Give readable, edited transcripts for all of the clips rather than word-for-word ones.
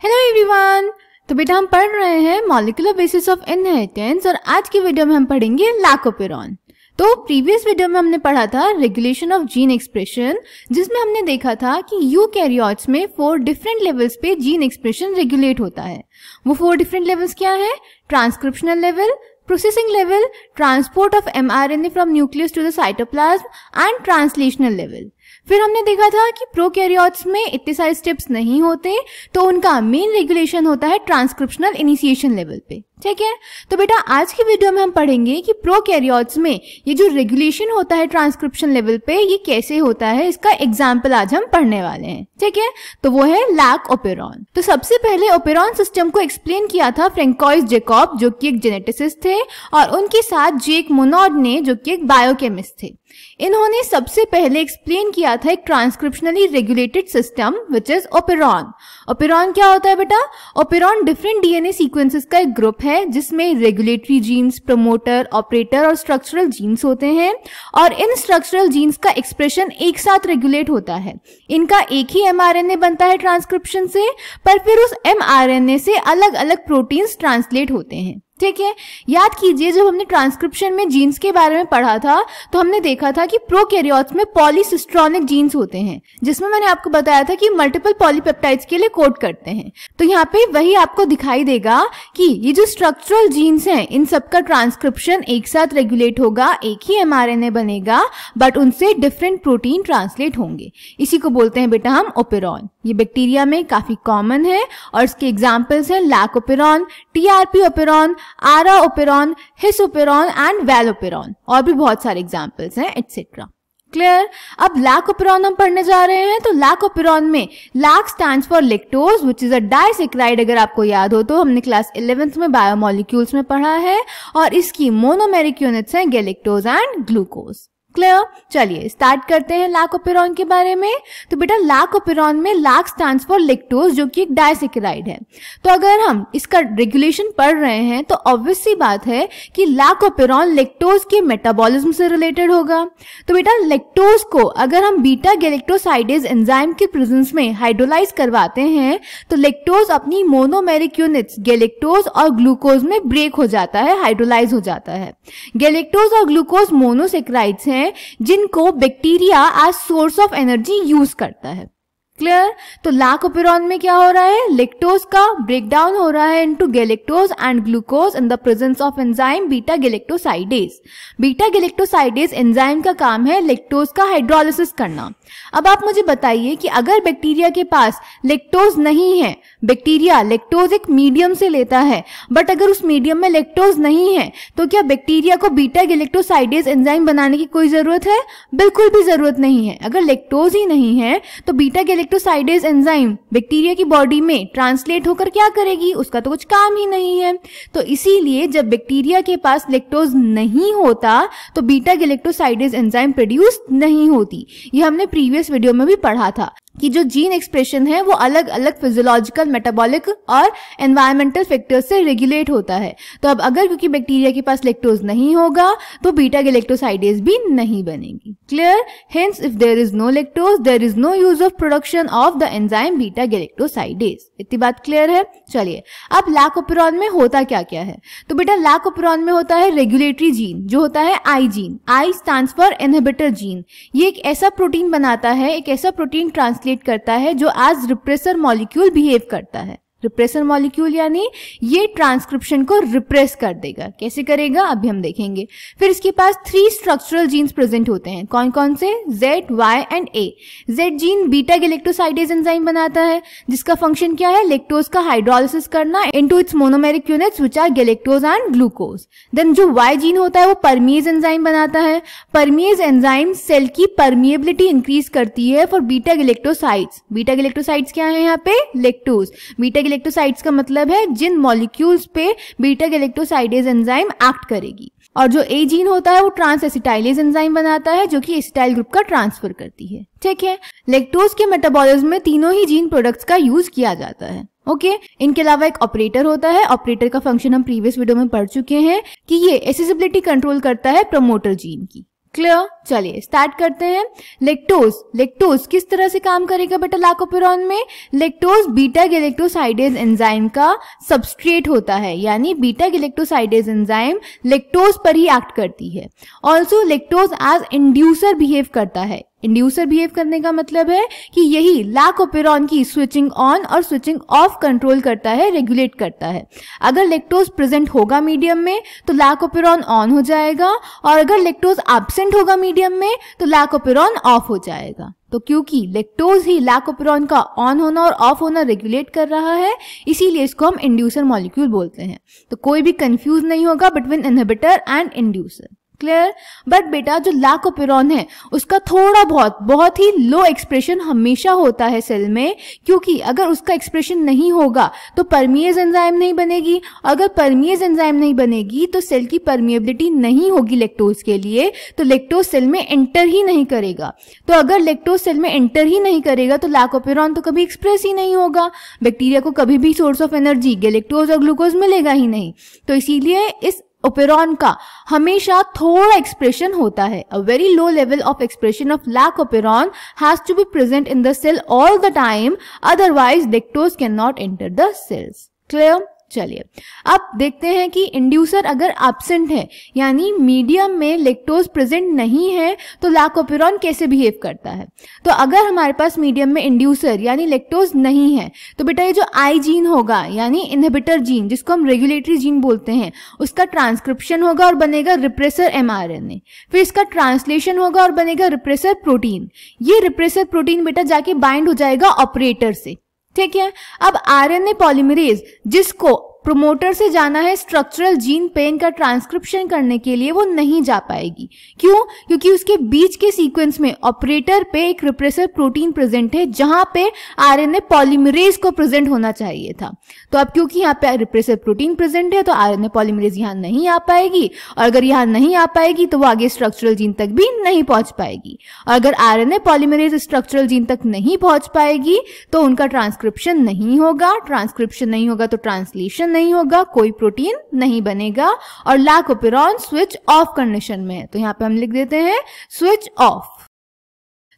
Hello everyone. तो बेटा हम पढ़ रहे हैं मॉलिक्यूलर बेसिस ऑफ इनहेरिटेंस और आज की वीडियो में हम पढ़ेंगे लैकोपेरॉन। तो प्रीवियस वीडियो में हमने पढ़ा था रेगुलेशन ऑफ जीन एक्सप्रेशन, जिसमें हमने देखा था कि यूकैरियोट्स में 4 डिफरेंट लेवल्स पे जीन एक्सप्रेशन रेगुलेट होता है। वो 4 डिफरेंट लेवल्स क्या है? Transcriptional level, processing level, transport of mRNA from nucleus to the cytoplasm and translational level. फिर हमने देखा था कि प्रोकैरियोट्स में इतने सारे स्टेप्स नहीं होते, तो उनका मेन रेगुलेशन होता है ट्रांसक्रिप्शनल इनिशिएशन लेवल पे। ठीक है, तो बेटा आज की वीडियो में हम पढ़ेंगे कि प्रोकैरियोट्स में ये जो रेगुलेशन होता है ट्रांसक्रिप्शन लेवल पे ये कैसे होता है, इसका एग्जाम्पल आज हम पढ़ने वाले हैं। ठीक है, तो वो है लैकोपेरॉन। तो सबसे पहले ओपेरॉन सिस्टम को एक्सप्लेन किया था फ्रैंकोइस जैकब, जो कि एक जेनेटिसिस्ट थे, और उनके साथ जेक मोनोड ने, जो कि एक बायोकेमिस्ट थे। इन्होंने सबसे पहले एक्सप्लेन किया था एक transcriptionally regulated system which is operon. Operon क्या होता है बेटा? ओपेरॉन डिफरेंट डीएनए सीक्वेंसेस का एक ग्रुप है जिसमें रेगुलेटरी जीन्स, प्रमोटर, ऑपरेटर और स्ट्रक्चरल जीन्स होते हैं, और इन स्ट्रक्चरल जीन्स का एक्सप्रेशन एक साथ रेगुलेट होता है। इनका एक ही एमआरएनए बनता है ट्रांसक्रिप्शन से, पर फिर उस एमआरएनए से अलग अलग प्रोटीन्स ट्रांसलेट होते हैं। ठीक है, याद कीजिए जब हमने ट्रांसक्रिप्शन में जीन्स के बारे में पढ़ा था तो हमने देखा था कि प्रोकैरियोट्स में पॉलीसिस्ट्रॉनिक जीन्स होते हैं, जिसमें मैंने आपको बताया था कि मल्टीपल पॉलीपेप्टाइड्स के लिए कोड करते हैं। तो यहाँ पे वही आपको दिखाई देगा कि ये जो स्ट्रक्चरल जीन्स हैं इन सबका ट्रांसक्रिप्शन एक साथ रेगुलेट होगा, एक ही एमआरएनए बनेगा, बट उनसे डिफरेंट प्रोटीन ट्रांसलेट होंगे। इसी को बोलते हैं बेटा हम ओपेरॉन। ये बैक्टीरिया में काफी कॉमन है और इसके एग्जाम्पल्स हैं lac operon, TRP operon, ara operon, his operon and val operon, और भी बहुत सारे एग्जाम्पल्स हैं एटसेट्रा। क्लियर? अब लैकोपेरॉन हम पढ़ने जा रहे हैं। तो लैकोपेरॉन में lac stands for lactose which is a disaccharide. अगर आपको याद हो तो हमने क्लास 11th में बायोमोलिक्यूल्स में पढ़ा है, और इसकी मोनोमेरिक यूनिट्स हैं गैलेक्टोज एंड ग्लूकोज। क्लियर? चलिए स्टार्ट करते हैं लैकोपेरॉन के बारे में। तो बेटा लैकोपेरॉन में लैक स्टैंड्स फॉर लैक्टोज, जो कि एक डाइसैकेराइड है। तो अगर हम इसका रेगुलेशन पढ़ रहे हैं तो ऑब्वियस सी बात है कि लैकोपेरॉन लैक्टोज के मेटाबॉलिज्म से रिलेटेड होगा। तो बेटा लैक्टोज को अगर हम बीटा गैलेक्टोसाइडेज एंजाइम के प्रेजेंस में हाइड्रोलाइज करवाते हैं तो लैक्टोज अपनी मोनोमेरिक यूनिट्स गैलेक्टोज और ग्लूकोज में ब्रेक हो जाता है, हाइड्रोलाइज हो जाता है। गैलेक्टोज और ग्लूकोज मोनोसैकेराइड्स हैं जिनको bacteria as source of energy use करता है। क्लियर? तो लैकोपेरॉन में क्या हो रहा है? लैक्टोज का ब्रेकडाउन हो रहा है into galactose and glucose in the presence of enzyme beta galactosidase. Beta galactosidase enzyme का काम है लैक्टोज का हाइड्रोलिसिस करना। अब आप मुझे बताइए कि अगर बैक्टीरिया के पास लैक्टोज नहीं है, बैक्टीरिया लैक्टोज एक मीडियम से लेता है, बट अगर उस मीडियम में लैक्टोज नहीं है तो क्या बैक्टीरिया को बीटा गैलेक्टोसाइडेज एंजाइम बनाने की कोई जरूरत है? बिल्कुल भी जरूरत नहीं है। अगर लैक्टोज ही नहीं है तो बीटा गैलेक्टोसाइडेज एंजाइम बैक्टीरिया की बॉडी में ट्रांसलेट होकर क्या करेगी? उसका तो कुछ काम ही नहीं है। तो इसीलिए जब बैक्टीरिया के पास लैक्टोज नहीं होता तो बीटा गैलेक्टोसाइडेज एंजाइम प्रोड्यूस नहीं होती। ये हमने प्रीवियस वीडियो में भी पढ़ा था कि जो जीन एक्सप्रेशन है वो अलग अलग फिजियोलॉजिकल, मेटाबॉलिक और एनवायरमेंटल फैक्टर्स से रेगुलेट होता है। तो अब अगर क्योंकि बैक्टीरिया के पास लैक्टोज नहीं होगा तो बीटा गैलेक्टोसाइडेज भी नहीं बनेगी। Clear? Hence if there is no lactose there is no use of production of the enzyme beta galactosidase. इतनी बात क्लियर है? चलिए अब लैकोपेरॉन में होता क्या क्या है। तो बेटा लैकोपेरॉन में होता है रेगुलेटरी जीन, जो होता है आई gene. I stands for inhibitor gene. ये एक ऐसा प्रोटीन बनाता है, एक ऐसा प्रोटीन ट्रांसलेट करता है जो एज रिप्रेसर मॉलिक्यूल बिहेव करता है। रिप्रेसर मॉलिक्यूल यानी ये ट्रांसक्रिप्शन को रिप्रेस कर देगा। कैसे करेगा अभी हम देखेंगे। फिर इसके पास 3 स्ट्रक्चरल जीन्स प्रेजेंट होते हैं। कौन कौन से? Z, Y and A। Z gene beta galactosidase enzyme बनाता है, जिसका फंक्शन क्या है? लैक्टोज का हाइड्रोलिसिस करना into its monomeric units which are galactose and glucose. Then जो Y जीन होता है वो परमिएज एंजाइम बनाता है। परमिएज एंजाइम सेल की परमिएबिलिटी इंक्रीज करती है for beta galactosides. Beta galactosides क्या है यहाँ पे? लैक्टोज। बीटा गैलेक्टोसाइड्स का मतलब है जिन मॉलिक्यूल्स पे बीटा गैलेक्टोसाइडेज एंजाइम एक्ट करेगी। और जो ए जीन होता है वो ट्रांस एसिटाइलेज एंजाइम बनाता है, जो कि एसिटाइल ग्रुप का ट्रांसफर करती है। ठीक है, लैक्टोज के मेटाबॉलिज्म में तीनों ही जीन प्रोडक्ट्स का यूज किया जाता है। ओके, इनके अलावा एक ऑपरेटर होता है। ऑपरेटर का फंक्शन हम प्रीवियस वीडियो में पढ़ चुके हैं कि ये एसेसिबिलिटी कंट्रोल करता है प्रमोटर जीन की। क्लियर? चलिए स्टार्ट करते हैं। लेक्टोज किस तरह से काम करेगा बेटा लाकोपेरॉन में? लेक्टोज बीटा गैलेक्टोसाइडेज एंजाइम का सबस्ट्रेट होता है, यानी बीटा गैलेक्टोसाइडेज एंजाइम लेक्टोज पर ही एक्ट करती है। Also lactose as inducer behave करता है। इंड्यूसर बिहेव करने का मतलब है कि यही लाकोपेरॉन की स्विचिंग ऑन और स्विचिंग ऑफ कंट्रोल करता है, रेगुलेट करता है। अगर लेक्टोज प्रेजेंट होगा मीडियम में तो लाकोपेरॉन ऑन हो जाएगा, और अगर लेक्टोज एब्सेंट होगा मीडियम में तो लाकोपेरॉन ऑफ हो जाएगा। तो क्योंकि लेक्टोज ही लाकोपेरॉन का ऑन होना और ऑफ होना रेगुलेट कर रहा है, इसीलिए इसको हम इंड्यूसर मॉलिक्यूल बोलते हैं। तो कोई भी कंफ्यूज नहीं होगा between inhibitor and inducer. Clear? But बेटा जो लाकोपेरॉन है उसका थोड़ा बहुत ही लो एक्सप्रेशन हमेशा होता है सेल में, क्योंकि अगर उसका एक्सप्रेशन नहीं होगा तो परमिएज एंजाइम नहीं बनेगी। अगर परमिएज एंजाइम नहीं बनेगी तो सेल की परमिएबिलिटी नहीं होगी लेक्टोज के लिए, तो लेक्टोज सेल में एंटर ही नहीं करेगा। तो अगर लेक्टोज सेल में एंटर ही नहीं करेगा तो लाकोपेरॉन तो कभी एक्सप्रेस ही नहीं होगा। बैक्टीरिया को कभी भी सोर्स ऑफ एनर्जी गैलेक्टोज और ग्लूकोज मिलेगा ही नहीं। तो इसीलिए इस ओपेरॉन का हमेशा थोड़ा एक्सप्रेशन होता है। A very low level of expression of lac operon has to be present in the cell all the time, otherwise lactose can not enter the cells. Clear? चलिए अब देखते हैं कि इंड्यूसर अगर एब्सेंट है, यानी मीडियम में लेक्टोज प्रेजेंट नहीं है, तो लाकोपेरॉन कैसे बिहेव करता है। तो अगर हमारे पास मीडियम में इंड्यूसर यानी लेक्टोज नहीं है तो बेटा ये जो आई जीन होगा यानी इनहिबिटर जीन, जिसको हम रेगुलेटरी जीन बोलते हैं, उसका ट्रांसक्रिप्शन होगा और बनेगा रिप्रेसर mRNA। फिर इसका ट्रांसलेशन होगा और बनेगा रिप्रेसर प्रोटीन। ये रिप्रेसर प्रोटीन बेटा जाके बाइंड हो जाएगा ऑपरेटर से। ठीक है? अब आरएनए पॉलीमरेज जिसको प्रोमोटर से जाना है स्ट्रक्चरल जीन पेन का ट्रांसक्रिप्शन करने के लिए, वो नहीं जा पाएगी। क्यों? क्योंकि उसके बीच के सीक्वेंस में ऑपरेटर पे एक रिप्रेसर प्रोटीन प्रेजेंट है जहां पे आरएनए पॉलीमरेज को प्रेजेंट होना चाहिए था। तो अब क्योंकि यहाँ पे रिप्रेसर प्रोटीन प्रेजेंट है तो आरएनए पॉलीमरेज यहाँ नहीं आ पाएगी, और अगर यहाँ नहीं आ पाएगी तो वो आगे स्ट्रक्चरल जीन तक भी नहीं पहुंच पाएगी। और अगर आरएनए पॉलीमरेज स्ट्रक्चरल जीन तक नहीं पहुंच पाएगी तो उनका ट्रांसक्रिप्शन नहीं होगा। ट्रांसक्रिप्शन नहीं होगा तो ट्रांसलेशन नहीं होगा, कोई प्रोटीन नहीं बनेगा, और लाकोपेरॉन स्विच ऑफ कंडीशन में है। तो यहां पे हम लिख देते हैं switch off.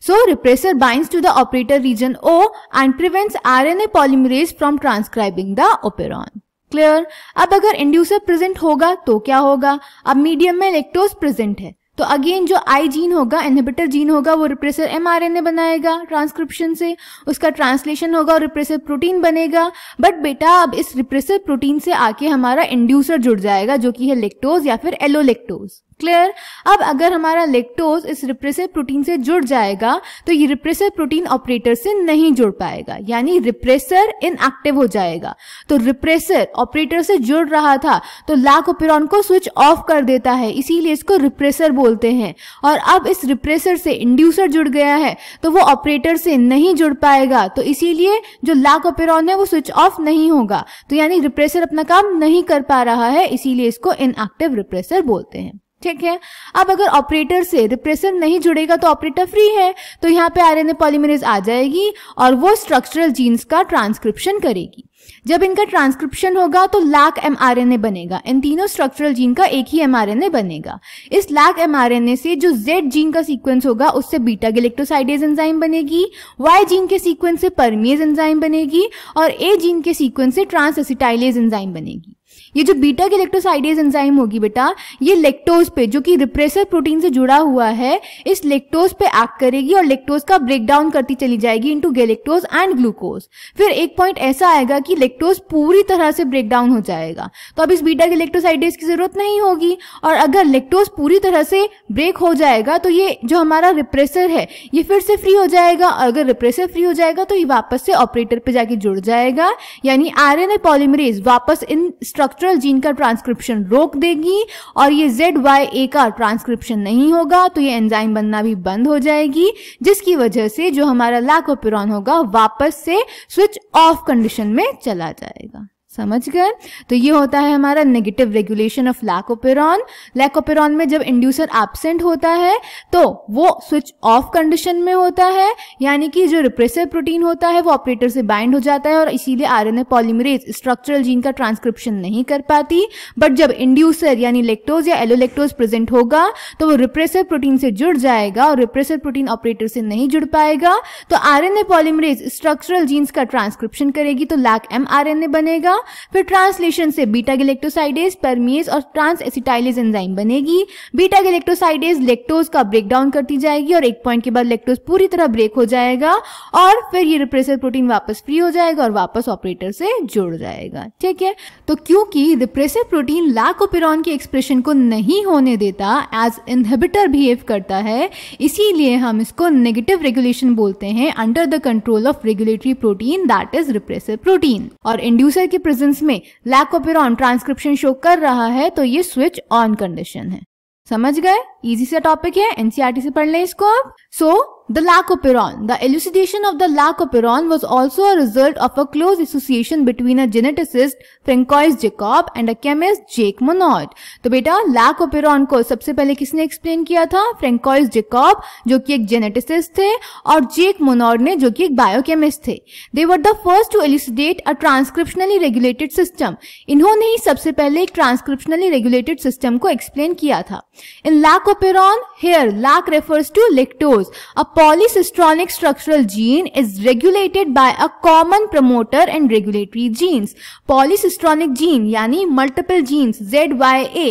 So repressor binds to the operator region O and prevents RNA polymerase from transcribing the operon. Clear? अब अगर इंड्यूसर प्रेजेंट होगा तो क्या होगा? अब मीडियम में लेक्टोज प्रेजेंट है तो अगेन जो आई जीन होगा, इनहिबिटर जीन होगा, वो रिप्रेसर mRNA बनाएगा ट्रांसक्रिप्शन से, उसका ट्रांसलेशन होगा और रिप्रेसर प्रोटीन बनेगा। बट बेटा अब इस रिप्रेसर प्रोटीन से आके हमारा इंड्यूसर जुड़ जाएगा जो कि है लेक्टोज या फिर एलोलेक्टोज। क्लियर? अब अगर हमारा लेक्टोज इस रिप्रेसर प्रोटीन से जुड़ जाएगा तो ये रिप्रेसर प्रोटीन ऑपरेटर से नहीं जुड़ पाएगा, यानी रिप्रेसर इनएक्टिव हो जाएगा। तो रिप्रेसर ऑपरेटर से जुड़ रहा था तो लाकोपेरॉन को स्विच ऑफ कर देता है, इसीलिए इसको रिप्रेसर बोलते हैं। और अब इस रिप्रेसर से इंड्यूसर जुड़ गया है तो वो ऑपरेटर से नहीं जुड़ पाएगा, तो इसीलिए जो लाकोपेरॉन है वो स्विच ऑफ नहीं होगा। तो यानी रिप्रेसर अपना काम नहीं कर पा रहा है, इसीलिए इसको इनएक्टिव रिप्रेसर बोलते हैं। ठीक है? अब अगर ऑपरेटर से रिप्रेसर नहीं जुड़ेगा तो ऑपरेटर फ्री है, तो यहाँ पे आरएनए पॉलीमरेज आ जाएगी और वो स्ट्रक्चरल जीन्स का ट्रांसक्रिप्शन करेगी। जब इनका ट्रांसक्रिप्शन होगा तो लैक mRNA बनेगा। इन तीनों स्ट्रक्चरल जीन का एक ही mRNA बनेगा। इस लैक mRNA से जो Z जीन का सीक्वेंस होगा उससे बीटा गैलेक्टोसाइडेज एंजाइम बनेगी, Y जीन के सीक्वेंस से परमिएज एंजाइम बनेगी, और A जीन के सीक्वेंस से ट्रांस एसिटाइलेज एंजाइम बनेगी। ये जो बीटा गैलेक्टोसाइडेज एंजाइम होगी बेटा, ये लेक्टोज पे जो कि रिप्रेसर प्रोटीन से जुड़ा हुआ है, इस लेक्टोज पे एक्ट करेगी और लेक्टोज का ब्रेक डाउन करती चली जाएगी इनटू गैलेक्टोज एंड ग्लूकोज। फिर एक पॉइंट ऐसा आएगा कि लेक्टोज पूरी तरह से ब्रेक डाउन हो जाएगा, तो अब इस बीटा गैलेक्टोसाइडेज की जरूरत नहीं होगी। और अगर लेक्टोज पूरी तरह से ब्रेक हो जाएगा तो ये जो हमारा रिप्रेसर है ये फिर से फ्री हो जाएगा, और अगर रिप्रेसर फ्री हो जाएगा तो ये वापस से ऑपरेटर पे जाके जुड़ जाएगा, यानी आरएनए पॉलीमरेज वापस इन स्ट्रक्चरल जीन का ट्रांसक्रिप्शन रोक देगी, और ये ZYA का ट्रांसक्रिप्शन नहीं होगा तो ये एंजाइम बनना भी बंद हो जाएगी, जिसकी वजह से जो हमारा लाकोपेरॉन होगा वापस से स्विच ऑफ कंडीशन में चला जाएगा। समझ गए? तो ये होता है हमारा negative regulation of lac operon. Lac operon में जब इंड्यूसर एब्सेंट होता है तो वो स्विच ऑफ कंडीशन में होता है, यानी कि जो रिप्रेसिव प्रोटीन होता है वो ऑपरेटर से बाइंड हो जाता है और इसीलिए आरएनए पॉलीमरेज स्ट्रक्चरल जीन का ट्रांसक्रिप्शन नहीं कर पाती। बट जब इंड्यूसर यानी लैक्टोज या एलोलैक्टोज प्रेजेंट होगा तो वो रिप्रेसिव प्रोटीन से जुड़ जाएगा और रिप्रेसिव प्रोटीन ऑपरेटर से नहीं जुड़ पाएगा, तो आरएनए पॉलीमरेज स्ट्रक्चरल जीन्स का ट्रांसक्रिप्शन करेगी तो लैक एमआरएनए बनेगा। फिर ट्रांसलेशन से बीटा गैलेक्टोसाइडेज, परमिएज और ट्रांस एसिटाइलेज एंजाइम बनेगी। बीटा गैलेक्टोसाइडेज लैक्टोज का ब्रेक डाउन करती जाएगी और एक पॉइंट के बाद लैक्टोज पूरी तरह ब्रेक हो जाएगा और फिर ये रिप्रेसिव प्रोटीन वापस फ्री हो जाएगा और वापस ऑपरेटर से जुड़ जाएगा। ठीक है, तो क्योंकि रिप्रेसिव प्रोटीन लैकोपेरॉन के एक्सप्रेशन को नहीं होने देता, एज इनहिबिटर बिहेव करता है, इसीलिए हम इसको नेगेटिव रेगुलेशन बोलते हैं under the control of regulatory protein, that is repressive protein. और इंड्यूसर के प्रेजेंस में लैकोपेरॉन ट्रांसक्रिप्शन शो कर रहा है तो ये स्विच ऑन कंडीशन है। समझ गए? इजी सा टॉपिक है, एनसीईआरटी से पढ़ लें इसको आप। सो the lactoperon. The elucidation of the lactoperon was also a result of a close association between a geneticist Francois Jacob and a chemist Jake Monod. तो बेटा lactoperon को सबसे पहले किसने एक्सप्लेन किया था? Francois Jacob, जो कि एक जेनेटिसिस्ट थे, और Jake Monod ने, जो कि एक बायोकेमिस्ट थे। They were the first to elucidate a transcriptionally regulated system. इन्होंने ही सबसे पहले एक ट्रांसक्रिप्शनली रेगुलेटेड सिस्टम को एक्सप्लेन किया था। In lactoperon, here lac refers to lactose. A polycistronic structural gene is regulated by a common promoter and regulatory genes. Polycistronic gene यानी multiple genes ZYA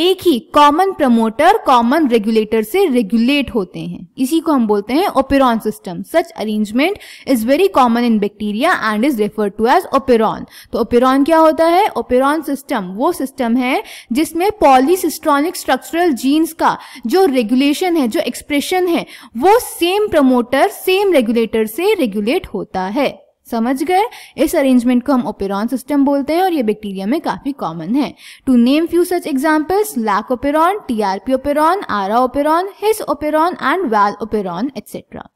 एक ही common promoter, common regulator से regulate होते हैं, इसी को हम बोलते हैं operon system. Such arrangement is very common in bacteria and is referred to as operon. तो operon क्या होता है? operon system वो system है जिसमें polycistronic structural genes का जो regulation है, जो expression है, वो सेम प्रमोटर, सेम रेगुलेटर से रेगुलेट होता है। समझ गए? इस अरेंजमेंट को हम ओपेरॉन सिस्टम बोलते हैं और ये बैक्टीरिया में काफी कॉमन है। To name few such examples, lac operon, TRP operon, ara operon, his operon and val operon etcetera.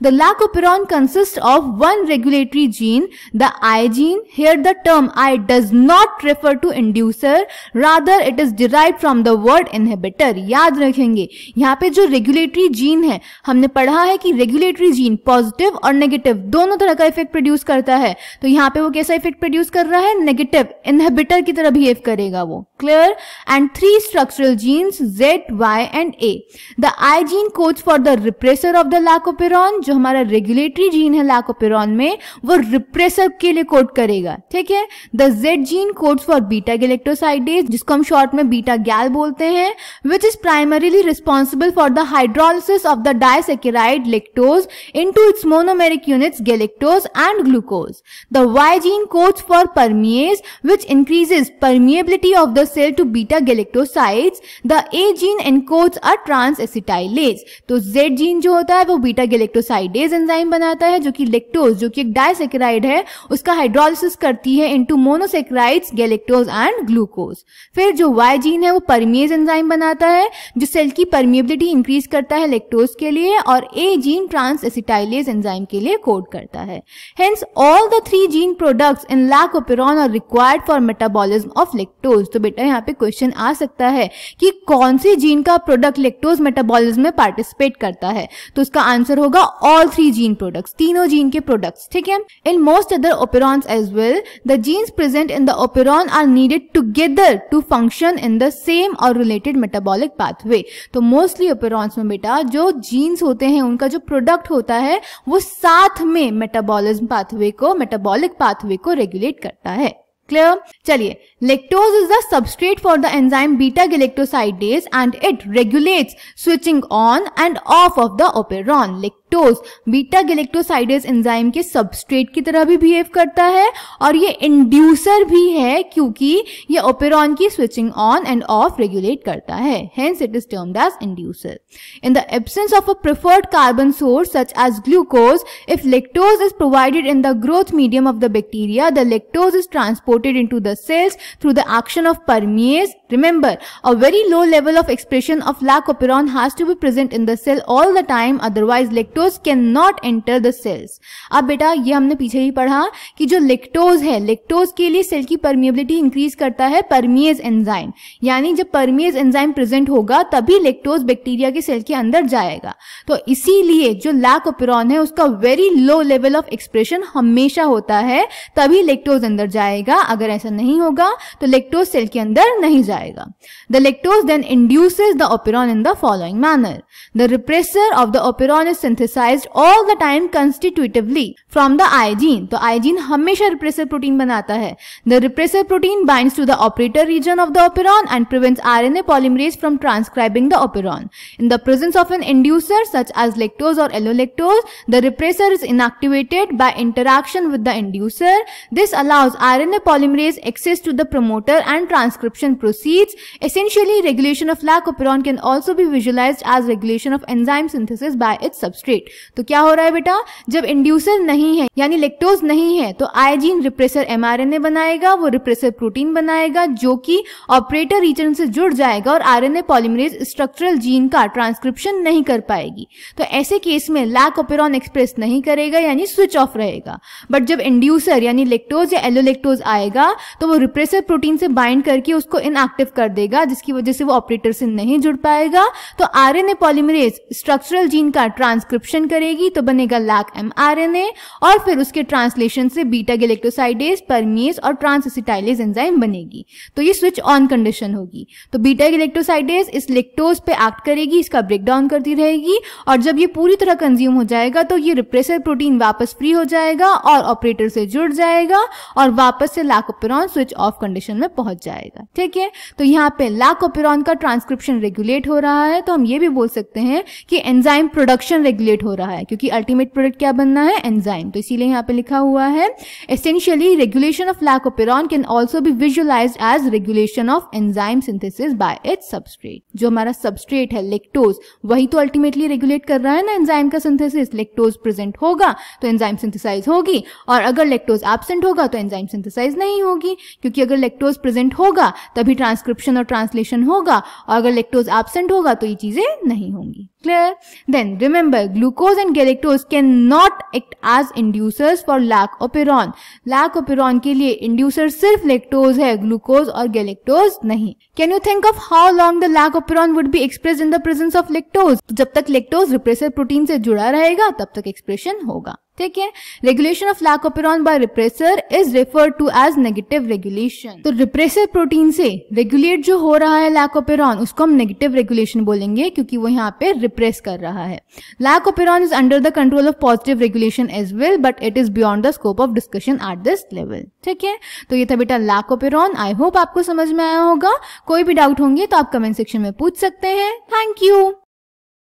The lactoperon consists of one regulatory gene, the I gene. Here the term I does not refer to inducer, rather it is derived from the word inhibitor. याद रखेंगे, यहाँ पे जो regulatory gene है, हमने पढ़ा है कि regulatory gene पॉजिटिव और नेगेटिव दोनों तरह का इफेक्ट प्रोड्यूस करता है। तो यहाँ पे वो कैसा इफेक्ट प्रोड्यूस कर रहा है? नेगेटिव, इनहिबिटर की तरह बिहेव करेगा वो। Clear? And 3 structural genes Z, Y and A. The I gene codes for the repressor of the lactoperon. जो हमारा रेगुलेटरी जीन है लैकोपेरॉन में, वो रिप्रेसर के लिए कोड करेगा। ठीक है? The Z gene codes for beta galactosidase, जिसको हम शॉर्ट में बीटा गैल बोलते हैं, which is primarily responsible for the hydrolysis of the disaccharide lactose into its monomeric units galactose and glucose. The Y gene codes for permease, which increases permeability of the cell to beta galactosides. The A gene encodes a transacetylase. तो Z gene जो होता है वो beta galactosidase enzyme बनाता है, जो कि lactose, जो कि एक डाइसैकेराइड है, उसका हाइड्रोलिसिस करती है into monosaccharides galactose and glucose. फिर जो वाई जीन है वो परमिएज एंजाइम बनाता है, जो सेल की परमिएबिलिटी इंक्रीज करता है लैक्टोज के लिए, और A gene transacetylase enzyme के लिए कोड करता है. Hence all the 3 gene products in lac operon are required for metabolism of lactose. तो बेटा यहाँ पे क्वेश्चन आ सकता है कि कौन सी जीन का प्रोडक्ट लैक्टोज मेटाबॉलिज्म में पार्टिसिपेट करता है? तो उसका आंसर होगा all 3 gene products, तीनों जीन के प्रोडक्ट्स. ठीक है? In most other operons as well, the genes present in the operon are needed together to function in the same or related metabolic pathway. तो मोस्टली operons में बेटा जो jeans होते हैं उनका जो प्रोडक्ट होता है वो साथ में मेटाबॉलिज्म पाथवे को, मेटाबॉलिक पाथवे को रेगुलेट करता है. क्लियर? चलिए, lactose is the substrate for the enzyme beta galactosidase and it regulates switching on and off of the operon. Lactose beta galactosidase enzyme के सबस्ट्रेट की तरह भी बिहेव करता है और ये इंड्यूसर भी है, क्योंकि ये ओपेरॉन की switching on and off regulate करता है. Hence it is termed as inducer. In the absence of a preferred carbon source such as glucose, if lactose is provided in the growth medium of the bacteria, the lactose is transported into the cells through the action of permease. Remember, a very low level of expression of lactoperon has to be present in the cell all the time, otherwise lactose lactose cannot enter the cells। अब बेटा ये हमने पीछे ही पढ़ा कि जो lactose है, lactose के लिए सेल की परमिएबिलिटी इंक्रीज करता है परमिएज एंजाइम, यानी जब परमिएज एंजाइम प्रेजेंट होगा तभी लेक्टोज बैक्टीरिया के सेल के अंदर जाएगा। तो इसीलिए जो लैकोपेरॉन है उसका very low level of expression हमेशा होता है, तभी लेक्टोज अंदर जाएगा। अगर ऐसा नहीं होगा तो लेक्टोज सेल के अंदर नहीं जाएगा। The lactose then induces the operon in the following manner. The repressor of the operon is synthesised all the time constitutively from the I gene. तो आइजीन हमेशा रिप्रेसर प्रोटीन बनाता है। The repressor protein binds to the operator region of the operon and prevents RNA polymerase from transcribing the operon. In the presence of an inducer such as lactose or allolactose, the repressor is inactivated by interaction with the inducer. This allows RNA polymerase access to the promoter and transcription proceeds. Essentially, regulation of lactoperon can also be visualized as regulation of enzyme synthesis by its substrate. तो क्या हो रहा है बेटा, जब inducer नहीं है यानी लेक्टोज नहीं है तो आइजीन रिप्रेसर mRNA बनाएगा, वो रिप्रेसर प्रोटीन बनाएगा जो कि ऑपरेटर रीजन से जुड़ जाएगा और आरएनए पॉलीमरेज स्ट्रक्चरल जीन का ट्रांसक्रिप्शन नहीं कर पाएगी। तो ऐसे केस में लैकोपेरॉन एक्सप्रेस नहीं करेगा यानी स्विच ऑफ रहेगा। बट जब इंड्यूसर यानी लेक्टोज या एलोलेक्टोज आएगा तो वो रिप्रेसर प्रोटीन से बाइंड करके उसको इनएक्टिव कर देगा, जिसकी वजह से वो ऑपरेटर से नहीं जुड़ पाएगा। तो आरएनए पॉलीमरेज स्ट्रक्चरल जीन का ट्रांसक्रिप्शन करेगी तो बनेगा लैक mRNA और फिर उसके ट्रांसलेशन से बीटा गैलेक्टोसाइडेज, परमिएज और ट्रांसएसिटाइलेज एंजाइम बनेगी। तो ये स्विच ऑन कंडीशन होगी। तो बीटा गैलेक्टोसाइडेज इस लेक्टोज पे एक्ट करेगी, इसका ब्रेक डाउन करती रहेगी और जब ये पूरी तरह कंज्यूम हो जाएगा तो ये रिप्रेसर प्रोटीन वापस फ्री हो जाएगा और ऑपरेटर से जुड़ जाएगा और वापस से लैकोपेरॉन स्विच ऑफ कंडीशन में पहुंच जाएगा। ठीक है, तो यहाँ पे लैकोपेरॉन का ट्रांसक्रिप्शन रेगुलेट हो रहा है। तो हम ये भी बोल सकते हैं कि एंजाइम प्रोडक्शन रेगुलेट हो रहा है, क्योंकि अल्टीमेट प्रोडक्ट क्या बनना है, एंजाइम। तो इसीलिए यहाँ पे लिखा हुआ है essentially regulation of lac operon can also be visualized as regulation of enzyme synthesis by its substrate. जो हमारा सबस्ट्रेट है लेक्टोज, वही तो अल्टीमेटली रेगुलेट कर रहा है ना एंजाइम का सिंथेसिस। लेक्टोज प्रेजेंट होगा तो एंजाइम सिंथेसाइज होगी और अगर लेक्टोज एब्सेंट होगा तो एंजाइम सिंथेसाइज नहीं होगी, क्योंकि अगर लेक्टोज प्रेजेंट होगा तभी ट्रांसक्रिप्शन और ट्रांसलेशन होगा और अगर लेक्टोज एब्सेंट होगा तो ये चीजें नहीं होंगी। Clear? Then remember, glucose and galactose can not act as inducers for lac operon. Lac operon के लिए इंड्यूसर सिर्फ लेक्टोज है, ग्लूकोज और गैलेक्टोज नहीं। Can you think of how long the lac operon would be expressed in the presence of lactose? जब तक lactose repressor protein से जुड़ा रहेगा तब तक एक्सप्रेशन होगा। ठीक है, regulation of lac operon by repressor is referred to as negative regulation. तो रिप्रेसर प्रोटीन से रेगुलेट जो हो रहा है लैकोपेरॉन, उसको हम नेगेटिव रेगुलेशन बोलेंगे, क्योंकि वो यहाँ पे रिप्रेस कर रहा है। Lac operon is under the control of positive regulation as well, but it is beyond the scope of discussion at this level. ठीक है, तो ये था बेटा लैकोपेरॉन। आई होप आपको समझ में आया होगा। कोई भी डाउट होंगे तो आप कमेंट सेक्शन में पूछ सकते हैं। Thank you.